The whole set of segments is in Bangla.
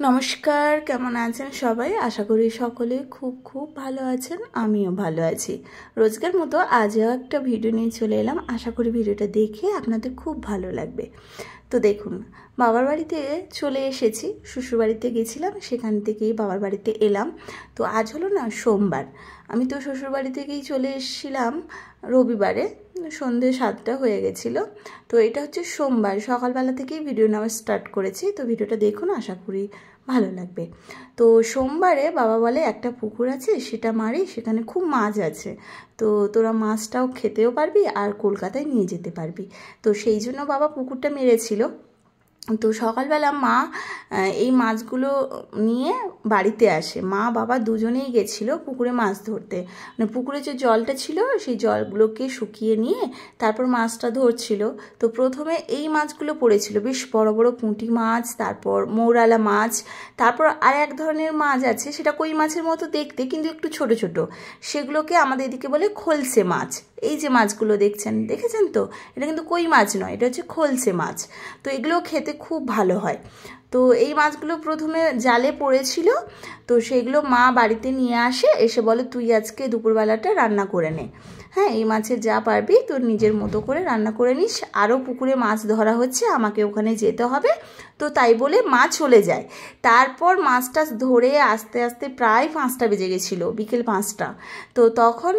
নমস্কার, কেমন আছেন সবাই? আশা করি সকলে খুব খুব ভালো আছেন। আমিও ভালো আছি। রোজকার মতো আজও একটা ভিডিও নিয়ে চলে এলাম। আশা করি ভিডিওটা দেখে আপনাদের খুব ভালো লাগবে। তো দেখুন, বাবার বাড়িতে চলে এসেছি। শ্বশুরবাড়িতে গেছিলাম, সেখান থেকেই বাবার বাড়িতে এলাম। তো আজ হলো না সোমবার। আমি তো শ্বশুরবাড়ি থেকেই চলে এসেছিলাম রবিবারে, সন্ধ্যে 7টা হয়ে গেছিলো। তো এটা হচ্ছে সোমবার, সকালবেলা থেকেই ভিডিও নেওয়া স্টার্ট করেছি। তো ভিডিওটা দেখুন, আশা করি ভালো লাগবে। তো সোমবারে বাবা বলে একটা পুকুর আছে, সেটা মারি, সেখানে খুব মাছ আছে, তো তোরা মাছটাও খেতেও পারবি আর কলকাতায় নিয়ে যেতে পারবি। তো সেই জন্য বাবা পুকুরটা মেরেছিল। তো সকালবেলা মা এই মাছগুলো নিয়ে বাড়িতে আসে। মা বাবা দুজনেই গেছিলো পুকুরে মাছ ধরতে। মানে পুকুরে যে জলটা ছিল সেই জলগুলোকে শুকিয়ে নিয়ে তারপর মাছটা ধরছিল। তো প্রথমে এই মাছগুলো পড়েছিল, বেশ বড় বড় পুঁটি মাছ, তারপর মৌরালা মাছ, তারপর আর এক ধরনের মাছ আছে, সেটা কই মাছের মতো দেখতে কিন্তু একটু ছোট ছোট। সেগুলোকে আমাদের এদিকে বলে খলসে মাছ। এই যে মাছগুলো দেখেছেন তো, এটা কিন্তু কই মাছ নয়, এটা হচ্ছে খলসে মাছ। তো এগুলো খেতে খুব ভালো হয়। তো এই মাছগুলো প্রথমে জালে পড়েছিল। তো সেইগুলো মা বাড়িতে নিয়ে আসে, এসে বলে তুই আজকে দুপুরবেলাটা রান্না করে নে। হ্যাঁ, এই মাছের যা পারবি তোর নিজের মতো করে রান্না করে নিস। আরও পুকুরে মাছ ধরা হচ্ছে, আমাকে ওখানে যেতে হবে। তো তাই বলে মা চলে যায়। তারপর মাছটা ধরে আস্তে আস্তে প্রায় 5টা বেজে গেছিলো, বিকেল 5টা। তো তখন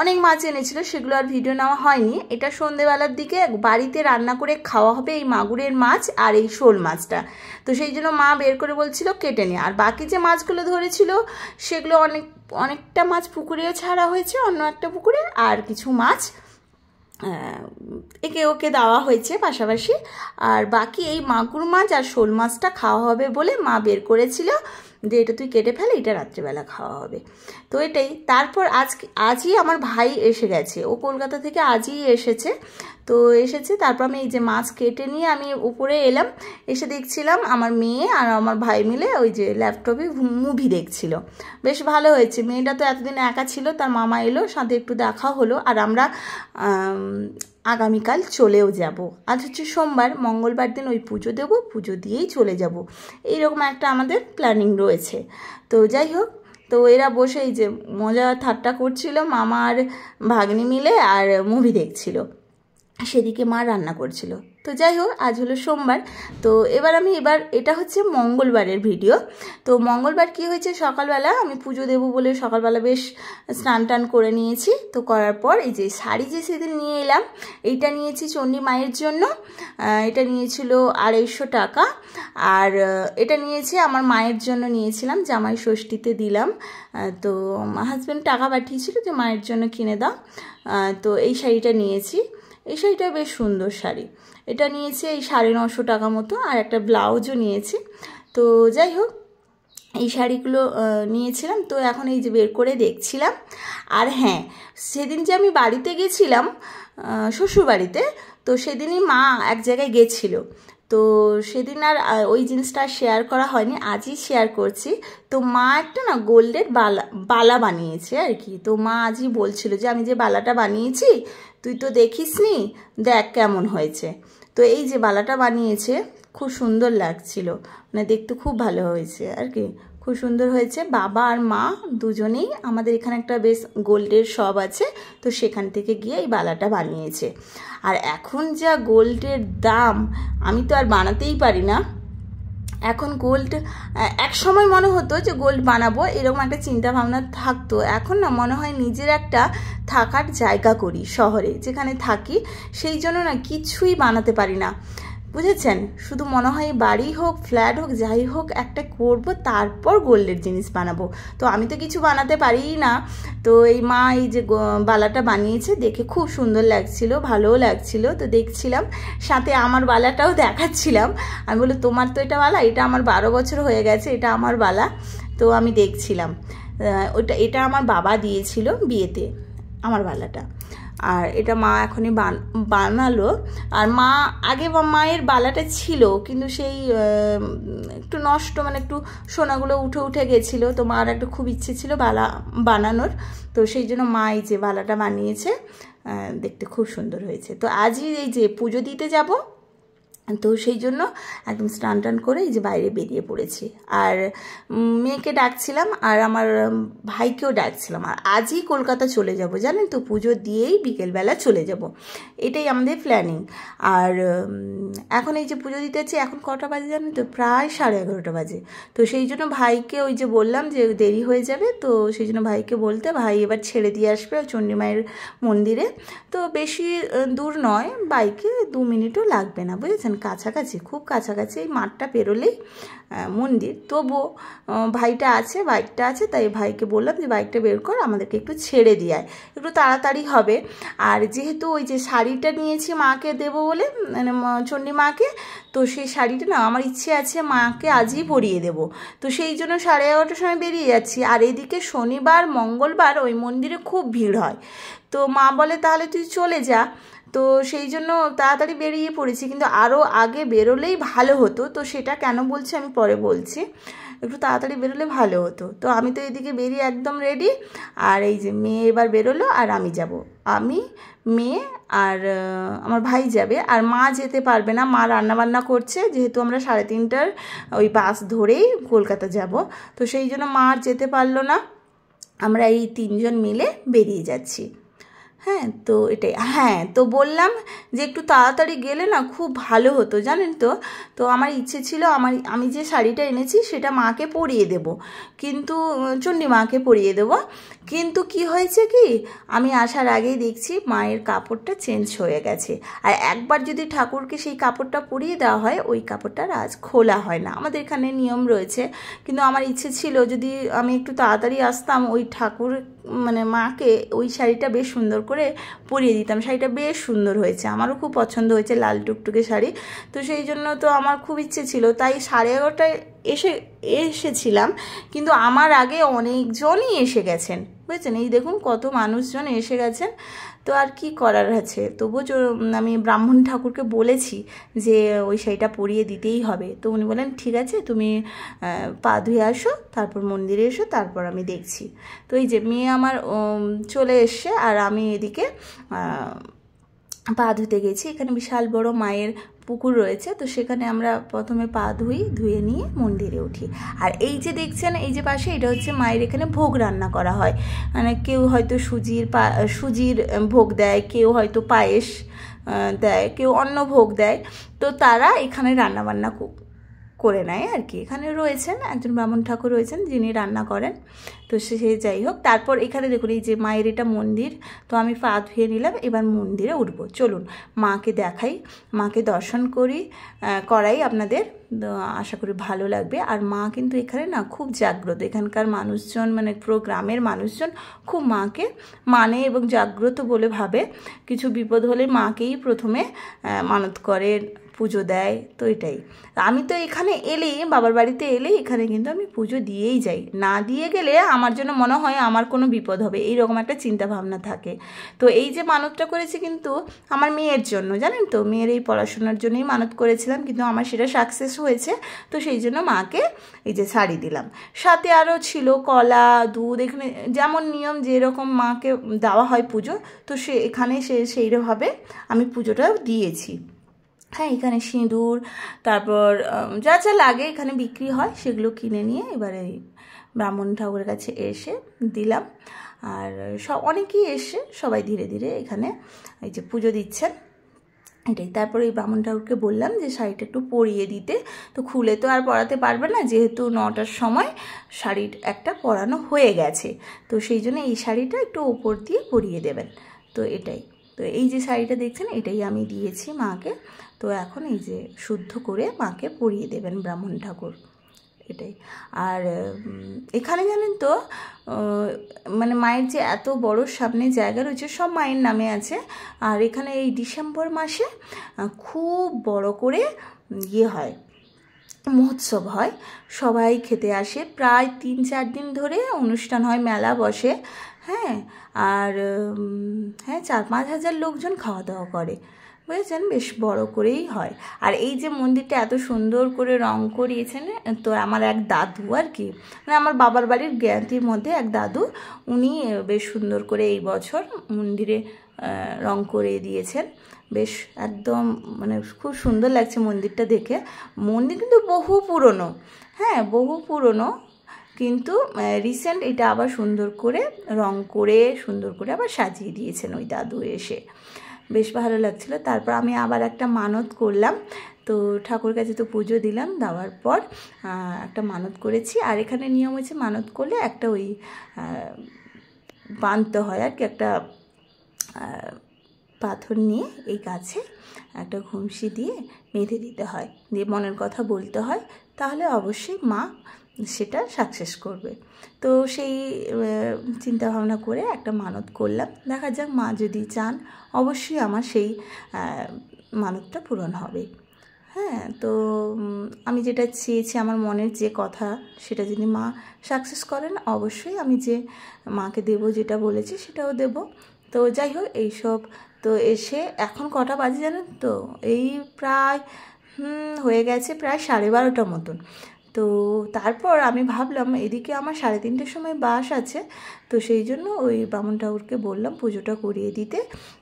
অনেক মাছ এনেছিল, সেগুলো আর ভিডিও নেওয়া হয়নি। এটা সন্ধেবেলার দিকে বাড়িতে রান্না করে খাওয়া হবে এই মাগুরের মাছ আর এই শোল মাছটা। তো সেই জন্য মা বের করে বলছিল কেটে নে। আর বাকি যে মাছগুলো ধরেছিল সেগুলো অনেকটা মাছ পুকুরেও ছাড়া হয়েছে, অন্য একটা পুকুরে, আর কিছু মাছ একে ওকে দেওয়া হয়েছে পাশাপাশি। আর বাকি এই মাগুর মাছ আর শোল মাছটা খাওয়া হবে বলে মা বের করেছিল যে এটা তুই কেটে ফেলে, এটা রাত্রিবেলা খাওয়া হবে। তো এটাই। তারপর আজই আমার ভাই এসে গেছে, ও কলকাতা থেকে আজই এসেছে। তো তারপর আমি এই যে মাছ কেটে নিয়ে আমি উপরে এলাম। এসে দেখছিলাম আমার মেয়ে আর আমার ভাই মিলে ওই যে ল্যাপটপে মুভি দেখছিল। বেশ ভালো হয়েছে। মেয়েটা তো এতদিন একা ছিল, তার মামা এলো, সাথে একটু দেখা হলো। আর আমরা আগামীকাল চলেও যাব। আজ হচ্ছে সোমবার, মঙ্গলবার দিন ওই পুজো দেবো, পুজো দিয়েই চলে যাব। এইরকম একটা আমাদের প্ল্যানিং রয়েছে। তো যাই হোক, তো এরা বসে এই যে মজা ঠাট্টা করছিল, মামা আর ভাগ্নি মিলে, আর মুভি দেখছিল। সেদিকে মা রান্না করছিল। তো যাই হোক, আজ হলো সোমবার। তো এবার এটা হচ্ছে মঙ্গলবারের ভিডিও। তো মঙ্গলবার কি হয়েছে, সকালবেলা আমি পুজো দেবো বলে সকালবেলা বেশ স্নান টান করে নিয়েছি। তো করার পর এই যে শাড়ি যে সেদিন নিয়ে এলাম, এইটা নিয়েছি চণ্ডী মায়ের জন্য। এটা নিয়েছিল 250 টাকা। আর এটা নিয়েছি আমার মায়ের জন্য, নিয়েছিলাম জামাই ষষ্ঠীতে দিলাম। তো হাজব্যান্ড টাকা পাঠিয়েছিল যে মায়ের জন্য কিনে দাও। তো এই শাড়িটা নিয়েছি। এই শাড়িটা বেশ সুন্দর শাড়ি। এটা নিয়েছি এই 950 টাকা মতো, আর একটা ব্লাউজও নিয়েছি। তো যাই হোক, এই শাড়িগুলো নিয়েছিলাম। তো এখন এই যে বের করে দেখছিলাম। আর হ্যাঁ, সেদিন যে আমি বাড়িতে গেছিলাম শ্বশুরবাড়িতে, তো সেদিনই মা এক জায়গায় গেছিলো। তো সেদিন আর ওই জিনিসটা শেয়ার করা হয়নি, আজই শেয়ার করছি। তো মা একটা না গোল্ডের বালা বানিয়েছে আর কি। তো মা আজই বলছিল যে আমি যে বালাটা বানিয়েছি তুই তো দেখিসনি, দেখ কেমন হয়েছে। তো এই যে বালাটা বানিয়েছে, খুব সুন্দর লাগছিল, মানে দেখতে খুব ভালো হয়েছে আর কি, খুব সুন্দর হয়েছে। বাবা আর মা দুজনেই, আমাদের এখানে একটা বেশ গোল্ডের শপ আছে, তো সেখান থেকে গিয়ে এই বালাটা বানিয়েছে। আর এখন যা গোল্ডের দাম, আমি তো আর বানাতেই পারি না এখন গোল্ড। এক সময় মনে হতো যে গোল্ড বানাবো, এরকম একটা চিন্তা ভাবনা থাকতো। এখন না মনে হয় নিজের একটা থাকার জায়গা করি শহরে, যেখানে থাকি, সেই জন্য না কিছুই বানাতে পারি না, বুঝেছেন। শুধু মনে হয় বাড়ি হোক, ফ্ল্যাট হোক, যাই হোক একটা করব, তারপর গোল্ডের জিনিস বানাবো। তো আমি তো কিছু বানাতে পারিই না। তো এই মা এই যে বালাটা বানিয়েছে, দেখে খুব সুন্দর লাগছিল, ভালোও লাগছিল। তো দেখছিলাম, সাথে আমার বালাটাও দেখাচ্ছিলাম। আমি বলি তোমার তো এটা বালা, এটা আমার 12 বছর হয়ে গেছে, এটা আমার বালা। তো আমি দেখছিলাম, এটা আমার বাবা দিয়েছিল বিয়েতে আমার বালাটা। আর এটা মা এখনই বানালো। আর মায়ের বালাটা ছিল, কিন্তু সেই একটু নষ্ট, মানে একটু সোনাগুলো উঠে গেছিলো। তো মার একটা খুব ইচ্ছে ছিল বালা বানানোর। তো সেই জন্য মা এই যে বালাটা বানিয়েছে, দেখতে খুব সুন্দর হয়েছে। তো আজই এই যে পুজো দিতে যাব, তো সেই জন্য একদম স্নান টান করে এই যে বাইরে বেরিয়ে পড়েছি। আর মেয়েকে ডাকছিলাম আর আমার ভাইকেও ডাকছিলাম। আর আজই কলকাতা চলে যাব, জানেন তো, পুজো দিয়েই বিকেলবেলা চলে যাব, এটাই আমাদের প্ল্যানিং। আর এখন এই যে পুজো দিতে যাচ্ছি, এখন কটা বাজে জানেন তো, প্রায় 11:30 বাজে। তো সেই জন্য ভাইকে ওই যে বললাম যে দেরি হয়ে যাবে, তো সেই জন্য ভাইকে বলতে ভাই এবার ছেড়ে দিয়ে আসবে চণ্ডী মায়ের মন্দিরে। তো বেশি দূর নয়, বাইকে 2 মিনিটও লাগবে না, বুঝেছেন, কাছাকাছি, খুব কাছাকাছি, এই মাঠটা পেরোলেই মন্দির। তবুও ভাইটা আছে, বাইকটা আছে, তাই ভাইকে বললাম যে বাইকটা বের কর, আমাদেরকে একটু ছেড়ে দিয়ে আয়, একটু তাড়াতাড়ি হবে। আর যেহেতু ওই যে শাড়িটা নিয়েছি মাকে দেবো বলে, মানে চণ্ডী মাকে, তো সেই শাড়িটা না আমার ইচ্ছে আছে মাকে আজই পরিয়ে দেবো। তো সেই জন্য 11:30টার সময় বেরিয়ে যাচ্ছি। আর এদিকে শনিবার মঙ্গলবার ওই মন্দিরে খুব ভিড় হয়। তো মা বলে তাহলে তুই চলে যা। তো সেই জন্য তাড়াতাড়ি বেরিয়ে পড়েছি, কিন্তু আরও আগে বেরোলেই ভালো হতো। তো সেটা কেন বলছি আমি পরে বলছি, একটু তাড়াতাড়ি বেরোলে ভালো হতো। তো আমি তো এদিকে বেরিয়ে একদম রেডি। আর এই যে মেয়ে এবার বেরোলো আর আমি যাব, আমি, মেয়ে আর আমার ভাই যাবে। আর মা যেতে পারবে না, মা রান্নাবান্না করছে, যেহেতু আমরা 3:30টার ওই বাস ধরেই কলকাতা যাব। তো সেই জন্য মা আর যেতে পারলো না, আমরা এই 3 জন মিলে বেরিয়ে যাচ্ছি। হ্যাঁ, তো এটাই। হ্যাঁ, তো বললাম যে একটু তাড়াতাড়ি গেলে না খুব ভালো হতো, জানেন তো। তো আমার ইচ্ছে ছিল আমি যে শাড়িটা এনেছি সেটা মাকে পরিয়ে দেব, কিন্তু চণ্ডী মাকে পরিয়ে দেব। কিন্তু কি হয়েছে কি, আমি আসার আগেই দেখছি মায়ের কাপড়টা চেঞ্জ হয়ে গেছে। আর একবার যদি ঠাকুরকে সেই কাপড়টা পরিয়ে দেওয়া হয়, ওই কাপড়টা আজ খোলা হয় না, আমাদের এখানে নিয়ম রয়েছে। কিন্তু আমার ইচ্ছে ছিল যদি আমি একটু তাড়াতাড়ি আসতাম, ওই ঠাকুর মানে মাকে ওই শাড়িটা বেশ সুন্দর করে পরিয়ে দিতাম। শাড়িটা বেশ সুন্দর হয়েছে, আমারও খুব পছন্দ হয়েছে, লাল টুকটুকে শাড়ি। তো সেই জন্য তো আমার খুব ইচ্ছে ছিল, তাই 11:30টায় এসেছিলাম। কিন্তু আমার আগে অনেকজনই এসে গেছেন, বুঝেছেন, এই দেখুন কত মানুষজন এসে গেছেন। তো আর কি করার আছে, তবুও আমি ব্রাহ্মণ ঠাকুরকে বলেছি যে ওই শাড়িটা পরিয়ে দিতেই হবে। তো উনি বলেন ঠিক আছে, তুমি পা ধুয়ে আসো, তারপর মন্দিরে এসো, তারপর আমি দেখছি। তো এই যে মেয়ে আমার চলে এসছে, আর আমি এদিকে পা ধুতে গেছি। এখানে বিশাল বড় মায়ের পুকুর রয়েছে, তো সেখানে আমরা প্রথমে পা ধুয়ে নিয়ে মন্দিরে উঠি। আর এই যে দেখছেন এই যে পাশে, এটা হচ্ছে মায়ের এখানে ভোগ রান্না করা হয়। মানে কেউ হয়তো সুজির ভোগ দেয়, কেউ হয়তো পায়েস দেয়, কেউ অন্য ভোগ দেয়। তো তারা এখানে রান্নাবান্না করে নেয় আর কি। এখানে রয়েছেন একজন ব্রাহ্মণ ঠাকুর রয়েছেন যিনি রান্না করেন। তো সে যাই হোক, তারপর এখানে দেখুন এই যে মায়ের এটা মন্দির। তো আমি পা ধুয়ে নিলাম, এবার মন্দিরে উঠবো। চলুন মাকে দেখাই, মাকে দর্শন করাই আপনাদের, আশা করি ভালো লাগবে। আর মা কিন্তু এখানে না খুব জাগ্রত, এখানকার মানুষজন মানে পুরো গ্রামের মানুষজন খুব মাকে মানে এবং জাগ্রত বলে ভাবে। কিছু বিপদ হলে মাকেই প্রথমে মানত করে, পুজো দেয়। তো এটাই, আমি তো এখানে এলেই, বাবার বাড়িতে এলেই এখানে কিন্তু আমি পুজো দিয়েই যাই। না দিয়ে গেলে আমার জন্য মনে হয় আমার কোনো বিপদ হবে, এইরকম একটা চিন্তা ভাবনা থাকে। তো এই যে মানতটা করেছি কিন্তু আমার মেয়ের জন্য, জানেন তো, মেয়ের এই পড়াশোনার জন্যই মানত করেছিলাম, কিন্তু আমার সেটা সাকসেস হয়েছে। তো সেই জন্য মাকে এই যে শাড়ি দিলাম, সাথে আরও ছিল কলা, দুধ, এখানে যেমন নিয়ম যেরকম মাকে দেওয়া হয় পুজো, তো এখানে সেইভাবে আমি পুজোটাও দিয়েছি। হ্যাঁ, এখানে সিঁদুর, তারপর যা যা লাগে এখানে বিক্রি হয় সেগুলো কিনে নিয়ে এবারে ব্রাহ্মণ ঠাকুরের কাছে এসে দিলাম। আর অনেকেই এসে সবাই ধীরে ধীরে এখানে এই যে পুজো দিচ্ছেন, এটাই। তারপরে এই ব্রাহ্মণ ঠাকুরকে বললাম যে শাড়িটা একটু পরিয়ে দিতে। তো খুলে তো আর পরাতে পারবে না, যেহেতু 9টার সময় শাড়ি একটা পরানো হয়ে গেছে। তো সেই জন্য এই শাড়িটা একটু ওপর দিয়ে পরিয়ে দেবেন। তো এটাই, তো এই যে শাড়িটা দেখছেন এটাই আমি দিয়েছি মাকে। তো এখন এই যে শুদ্ধ করে মাকে পরিয়ে দেবেন ব্রাহ্মণ ঠাকুর, এটাই। আর এখানে জানেন তো মানে মায়ের যে এত বড় সামনে জায়গা রয়েছে, সব মায়ের নামে আছে। আর এখানে এই ডিসেম্বর মাসে খুব বড় করে হয়, মহোৎসব হয়, সবাই খেতে আসে, প্রায় 3-4 দিন ধরে অনুষ্ঠান হয়, মেলা বসে। হ্যাঁ, আর হ্যাঁ 4-5 হাজার লোকজন খাওয়া দাওয়া করে, বুঝেছেন, বেশ বড় করেই হয়। আর এই যে মন্দিরটা এত সুন্দর করে রং করিয়েছেন, তো আমার এক দাদু আর কি, মানে আমার বাবার বাড়ির জ্ঞাতির মধ্যে এক দাদু, উনি বেশ সুন্দর করে এই বছর মন্দিরে রং করে দিয়েছেন। বেশ একদম মানে খুব সুন্দর লাগছে মন্দিরটা দেখে। মন্দির কিন্তু বহু পুরনো, হ্যাঁ বহু পুরনো, কিন্তু রিসেন্ট এটা আবার সুন্দর করে রং করে সুন্দর করে আবার সাজিয়ে দিয়েছেন ওই দাদু এসে। বেশ ভালো লাগছিলো। তারপর আমি আবার একটা মানত করলাম, তো ঠাকুর কাছে তো পুজো দিলাম, দেওয়ার পর একটা মানত করেছি। আর এখানে নিয়ম হচ্ছে মানত করলে একটা ওই বাঁধতে হয় আর কি, একটা পাথর নিয়ে এই গাছে একটা ঘুমসি দিয়ে বেঁধে দিতে হয়, দিয়ে মনের কথা বলতে হয়, তাহলে অবশ্যই মা সেটা সাকসেস করবে। তো সেই চিন্তা ভাবনা করে একটা মানত করলাম, দেখা যাক মা যদি চান অবশ্যই আমার সেই মানতটা পূরণ হবে। হ্যাঁ, তো আমি যেটা চেয়েছি, আমার মনের যে কথা, সেটা যদি মা সাকসেস করেন অবশ্যই আমি যে মাকে দেবো যেটা বলেছি সেটাও দেব। তো যাই হোক এইসব তো এসে এখন কটা বাজে জানেন তো, এই প্রায় হয়ে গেছে প্রায় 12:30 মতন। তো তারপর আমি ভাবলাম এদিকে আমার 3:30টার সময় বাস আছে, তো সেই জন্য ওই বামুন ঠাকুরকে বললাম পুজোটা করিয়ে দিতে।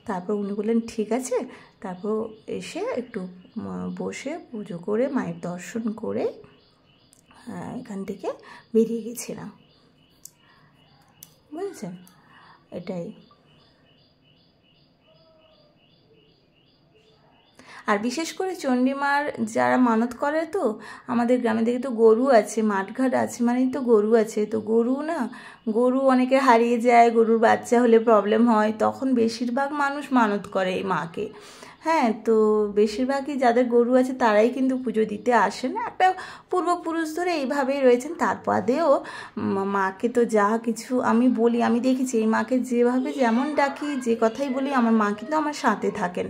তারপর উনি বললেন ঠিক আছে। তারপর এসে একটু বসে পুজো করে মায়ের দর্শন করে এখান থেকে বেরিয়ে গেছিলাম, বুঝেছেন, এটাই। আর বিশেষ করে চণ্ডীমার যারা মানত করে, তো আমাদের গ্রামে দেখে তো গরু আছে, মাঠঘাট আছে, মানেই তো গরু আছে। তো গরু অনেকে হারিয়ে যায়, গরুর বাচ্চা হলে প্রবলেম হয়, তখন বেশিরভাগ মানুষ মানত করে এই মাকে। হ্যাঁ, তো বেশিরভাগই যাদের গরু আছে তারাই কিন্তু পুজো দিতে আসেন, একটা পূর্বপুরুষ ধরে এইভাবেই রয়েছেন। তারপরেও মাকে তো যা কিছু আমি বলি, আমি দেখেছি এই মাকে যেভাবে যেমন ডাকি, যে কথাই বলি, আমার মা কিন্তু আমার সাথে থাকেন।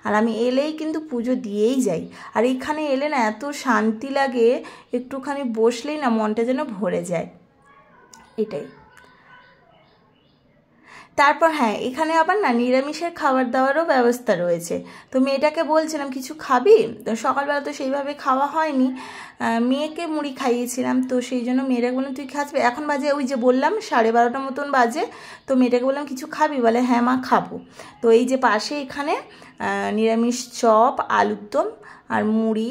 আর আমি এলেই কিন্তু পুজো দিয়েই যাই। আর এখানে এলে না এত শান্তি লাগে, একটুখানি বসলেই না মনটা যেন ভরে যায়, এটাই। তারপর হ্যাঁ, এখানে আবার না নিরামিষের খাবার দাবারও ব্যবস্থা রয়েছে। তো মেয়েটাকে বলছিলাম কিছু খাবি, তো সকালবেলা তো সেইভাবে খাওয়া হয়নি, মেয়েকে মুড়ি খাইয়েছিলাম, তো সেই জন্য মেয়েটাকে বললাম তুই খাচ্বি, এখন বাজে ওই যে বললাম 12:30 মতন বাজে। তো মেয়েটাকে বললাম কিছু খাবি, বলে হ্যাঁ মা খাবো। তো এই যে পাশে এখানে নিরামিষ চপ, আলুর দম আর মুড়ি,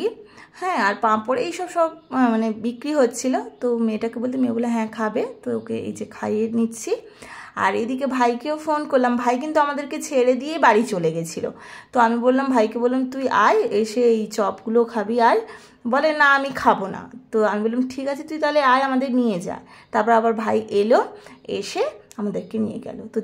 হ্যাঁ আর পাঁপড়, এইসব সব মানে বিক্রি হচ্ছিল। তো মেয়েটাকে বলতে, মেয়ে বলে হ্যাঁ খাবে, তো ওকে এই যে খাইয়ে নিচ্ছি। আর এদিকে ভাইকেও ফোন করলাম, ভাই কিন্তু আমাদেরকে ছেড়ে দিয়ে বাড়ি চলে গেছিলো। তো আমি বললাম ভাইকে, বললাম তুই আয়, এসে এই চপগুলো খাবি আয়, বলে না আমি খাবো না। তো আমি বললাম ঠিক আছে তুই তাহলে আয়, আমাদের নিয়ে যা। তারপর আবার ভাই এলো, এসে আমাদেরকে নিয়ে গেল। তো